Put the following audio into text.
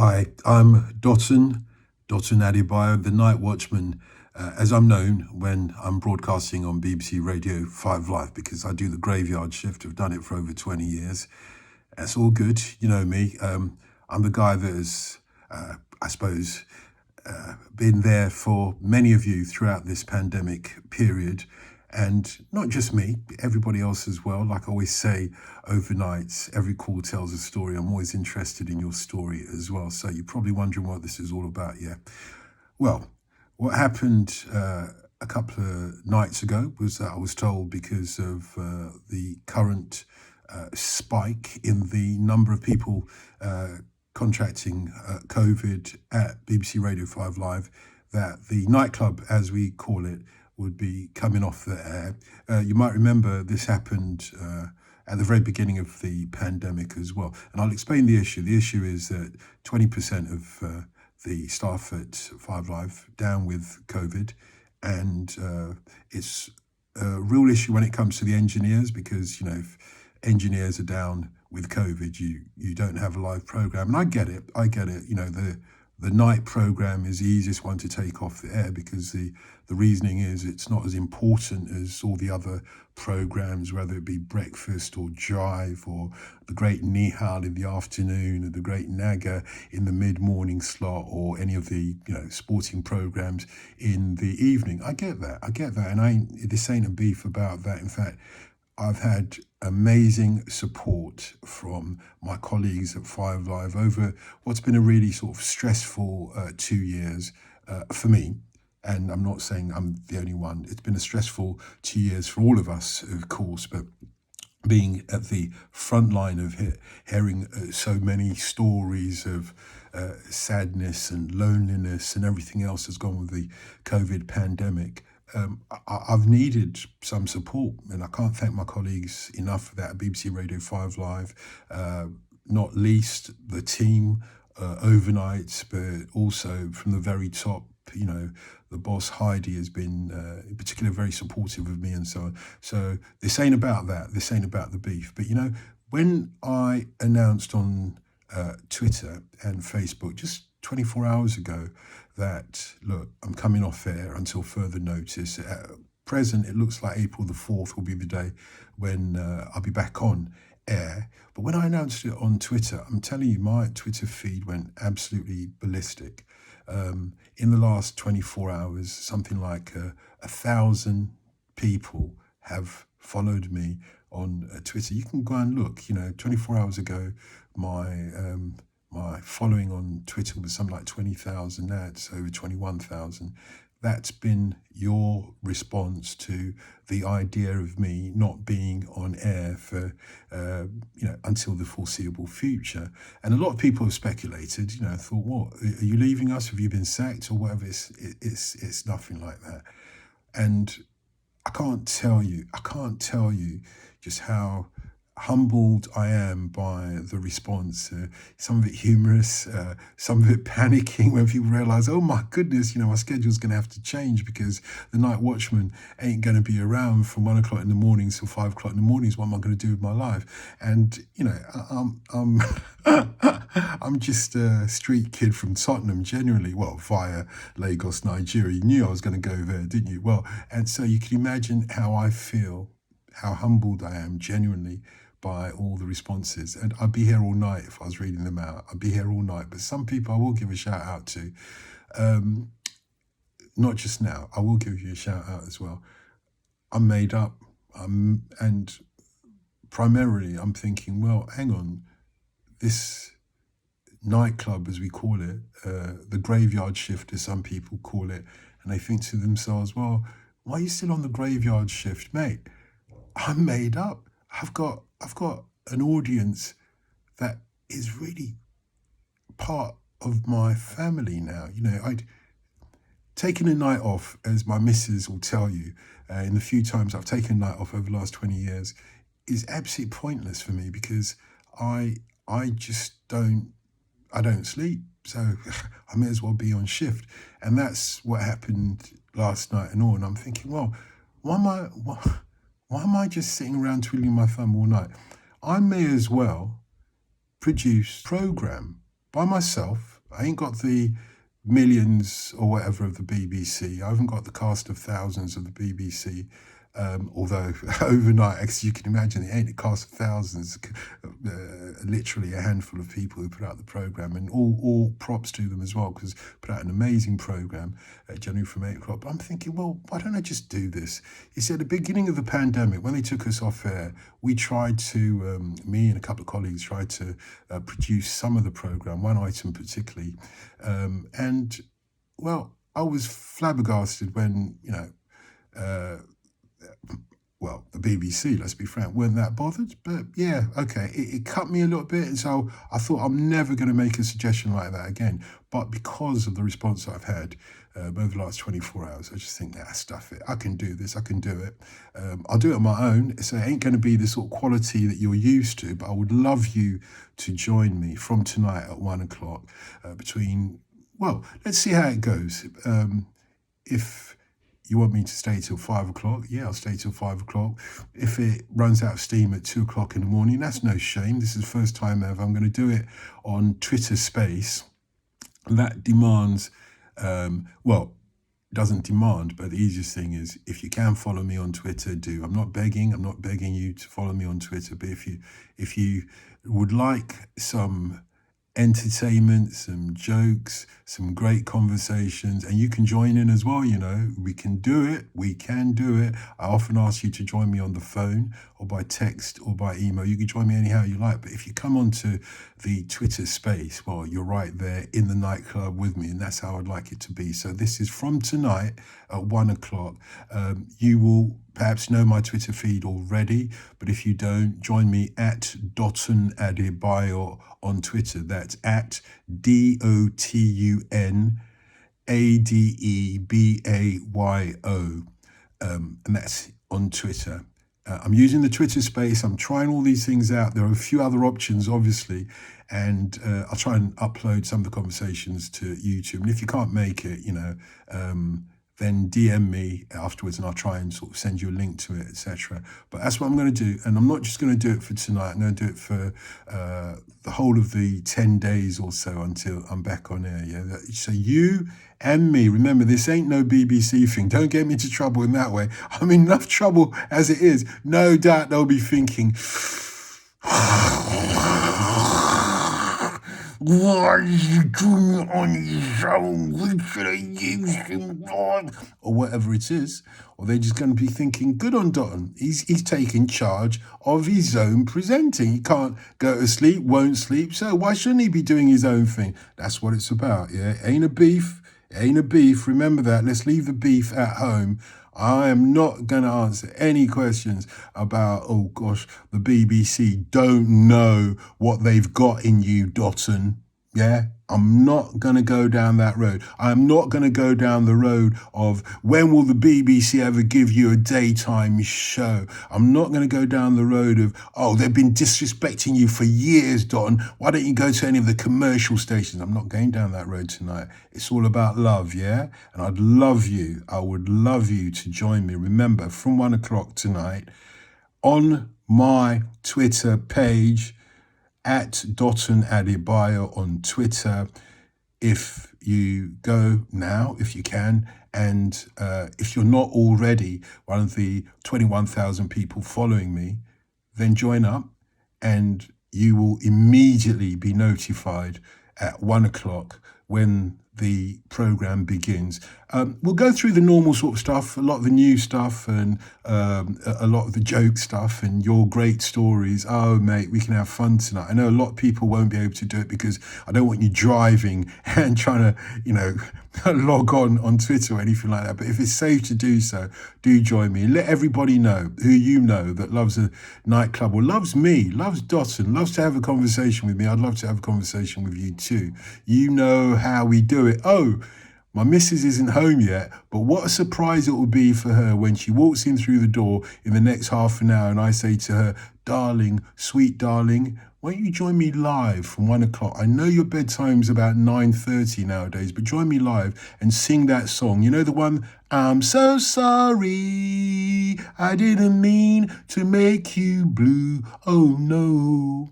Hi, I'm Dotun Adebayo, the night watchman, as I'm known when I'm broadcasting on BBC Radio 5 Live, because I do the graveyard shift. I've done it for over 20 years. That's all good. You know me. I'm the guy that has, I suppose, been there for many of you throughout this pandemic period. And not just me, everybody else as well. Like I always say, overnight, every call tells a story. I'm always interested in your story as well. So you're probably wondering what this is all about, yeah? Well, what happened a couple of nights ago was that I was told, because of the current spike in the number of people contracting COVID at BBC Radio 5 Live, that the nightclub, as we call it, would be coming off the air. You might remember this happened at the very beginning of the pandemic as well. And I'll explain the issue. The issue is that 20% of the staff at 5 Live down with COVID, and it's a real issue when it comes to the engineers, because, if engineers are down with COVID, you don't have a live program. And I get it. The night program is the easiest one to take off the air, because the reasoning is it's not as important as all the other programs, whether it be Breakfast or Jive or the Great Nihal in the afternoon or the Great Naga in the mid-morning slot, or any of the sporting programs in the evening. I get that, and this ain't a beef about that. In fact, I've had amazing support from my colleagues at 5 Live over what's been a really sort of stressful 2 years for me. And I'm not saying I'm the only one. It's been a stressful 2 years for all of us, of course, but being at the front line of hearing so many stories of sadness and loneliness and everything else that's gone with the COVID pandemic, I've needed some support, and I can't thank my colleagues enough for that at BBC Radio 5 Live, not least the team overnight, but also from the very top. The boss Heidi has been in particular very supportive of me, and so on. So this ain't about that. This ain't about the beef. But when I announced on Twitter and Facebook just 24 hours ago that, look, I'm coming off air until further notice. At present, it looks like April the 4th will be the day when I'll be back on air. But when I announced it on Twitter, I'm telling you, my Twitter feed went absolutely ballistic. In the last 24 hours, something like 1,000 people have followed me on Twitter. You can go and look. 24 hours ago, my following on Twitter was something like 20,000. Now it's over 21,000. That's been your response to the idea of me not being on air for, until the foreseeable future. And a lot of people have speculated, thought, what, are you leaving us? Have you been sacked or whatever? It's nothing like that. And I can't tell you just how humbled I am by the response. Some of it humorous, some of it panicking when people realize, oh my goodness, my schedule's going to have to change because the night watchman ain't going to be around from 1 o'clock in the mornings till 5 o'clock in the mornings. What am I going to do with my life? And I'm I'm just a street kid from Tottenham, generally. Well, via Lagos, Nigeria. You knew I was going to go there, didn't you? Well, and so you can imagine how I feel, how humbled I am genuinely by all the responses. And I'd be here all night if I was reading them out. I'd be here all night. But some people I will give a shout out to. Not just now. I will give you a shout out as well. I'm made up. And primarily I'm thinking, well, hang on. This nightclub, as we call it, the graveyard shift, as some people call it, and they think to themselves, well, why are you still on the graveyard shift, mate? I'm made up. I've got an audience that is really part of my family now. I'd taken a night off, as my missus will tell you, in the few times I've taken a night off over the last 20 years, is absolutely pointless for me, because I just don't sleep. So I may as well be on shift. And that's what happened last night and all. And I'm thinking, well, why am I just sitting around twiddling my thumb all night? I may as well produce a program by myself. I ain't got the millions or whatever of the BBC. I haven't got the cast of thousands of the BBC. Although overnight, as you can imagine, it ain't a cast of thousands, literally a handful of people who put out the programme, and all props to them as well, because put out an amazing programme generally from 8 o'clock. But I'm thinking, well, why don't I just do this? You see, at the beginning of the pandemic, when they took us off air, we tried to, me and a couple of colleagues tried to produce some of the programme, one item particularly, and well, I was flabbergasted when, well, the BBC, let's be frank, weren't that bothered. But yeah, okay, it cut me a little bit. And so I thought I'm never going to make a suggestion like that again. But because of the response that I've had over the last 24 hours, I just think, stuff it. I can do this. I can do it. I'll do it on my own. So it ain't going to be the sort of quality that you're used to. But I would love you to join me from tonight at 1 o'clock between, well, let's see how it goes. If you want me to stay till 5 o'clock? Yeah, I'll stay till 5 o'clock. If it runs out of steam at 2 o'clock in the morning, that's no shame. This is the first time ever. I'm going to do it on Twitter Space. That demands, doesn't demand, but the easiest thing is, if you can follow me on Twitter, do. I'm not begging you to follow me on Twitter, but if you would like some entertainment, some jokes, some great conversations, and you can join in as well. We can do it. I often ask you to join me on the phone or by text or by email. You can join me anyhow you like, but if you come onto the Twitter Space, well, you're right there in the nightclub with me, and that's how I'd like it to be. So this is from tonight at 1 o'clock. You will perhaps know my Twitter feed already, but if you don't, join me at Dotun Adebayo on Twitter. That's at DOTUNADEBAYO, and that's on Twitter. I'm using the Twitter Space. I'm trying all these things out. There are a few other options, obviously, and I'll try and upload some of the conversations to YouTube. And if you can't make it, then DM me afterwards and I'll try and sort of send you a link to it, etc. But that's what I'm going to do. And I'm not just going to do it for tonight. I'm going to do it for the whole of the 10 days or so until I'm back on air. Yeah. So you and me, remember, this ain't no BBC thing. Don't get me into trouble in that way. I'm in enough trouble as it is. No doubt they'll be thinking, what are you doing on his own? We should have used him, Lord. Or whatever it is. Or they're just going to be thinking, good on Dotun. He's taking charge of his own presenting. He can't go to sleep, won't sleep. So why shouldn't he be doing his own thing? That's what it's about, yeah? Ain't a beef. Remember that. Let's leave the beef at home. I am not going to answer any questions about, oh gosh, the BBC don't know what they've got in you, Dotun. Yeah, I'm not going to go down that road. I'm not going to go down the road of when will the BBC ever give you a daytime show. I'm not going to go down the road of, oh, they've been disrespecting you for years, Don. Why don't you go to any of the commercial stations? I'm not going down that road tonight. It's all about love, yeah? And I would love you to join me. Remember, from 1 o'clock tonight on my Twitter page, at Dotun Adebayo on Twitter. If you go now, if you can, and if you're not already one of the 21,000 people following me, then join up and you will immediately be notified at 1 o'clock when the program begins. We'll go through the normal sort of stuff, a lot of the new stuff and a lot of the joke stuff and your great stories. Oh, mate, we can have fun tonight. I know a lot of people won't be able to do it because I don't want you driving and trying to, log on Twitter or anything like that. But if it's safe to do so, do join me. Let everybody know who you know that loves a nightclub or loves me, loves Dotun, loves to have a conversation with me. I'd love to have a conversation with you too. You know how we do it. Oh, my missus isn't home yet, but what a surprise it will be for her when she walks in through the door in the next half an hour and I say to her, darling, sweet darling, why don't you join me live from 1 o'clock? I know your bedtime's about 9:30 nowadays, but join me live and sing that song. You know the one, I'm so sorry, I didn't mean to make you blue, oh no.